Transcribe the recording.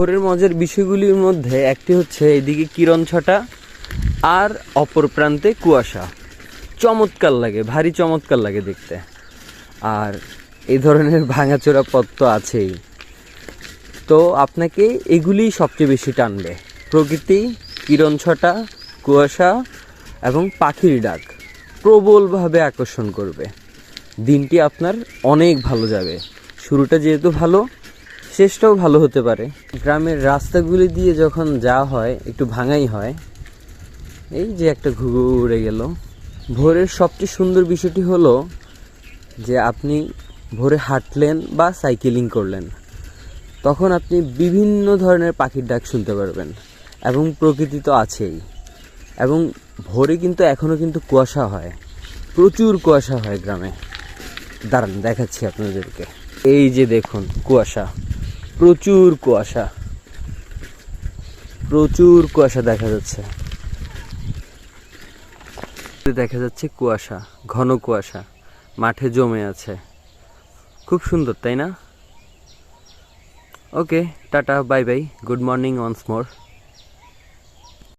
ভোরের মজার বিষয়গুলির মধ্যে একটি হচ্ছে এদিকে কিরণ ছটা আর অপর প্রান্তে কুয়াশা। চমৎকার লাগে, ভারী চমৎকার লাগে দেখতে। আর এই ধরনের ভাঙাচোরা পথ তো আছেই, তো আপনাকে এগুলি সবচেয়ে বেশি টানবে। প্রকৃতি, কিরণ ছটা, কুয়াশা এবং পাখির ডাক প্রবলভাবে আকর্ষণ করবে। দিনটি আপনার অনেক ভালো যাবে। শুরুটা যেহেতু ভালো, শেষটাও ভালো হতে পারে। গ্রামের রাস্তাগুলি দিয়ে যখন যাওয়া হয় একটু ভাঙাই হয়। এই যে একটা ঘুঘু উড়ে গেল। ভোরের সবচেয়ে সুন্দর বিষয়টি হলো যে আপনি ভোরে হাঁটলেন বা সাইকেলিং করলেন, তখন আপনি বিভিন্ন ধরনের পাখির ডাক শুনতে পারবেন এবং প্রকৃতি তো আছেই। এবং ভোরে কিন্তু এখনও কিন্তু কুয়াশা হয়, প্রচুর কুয়াশা হয় গ্রামে। দাঁড়ান দেখাচ্ছি আপনাদেরকে। এই যে দেখুন কুয়াশা, প্রচুর কুয়াশা, প্রচুর কুয়াশা দেখা যাচ্ছে। দেখা যাচ্ছে কুয়াশা, ঘন কুয়াশা মাঠে জমে আছে। খুব সুন্দর, তাই না? Okay, tata, bye bye, good morning once মোর।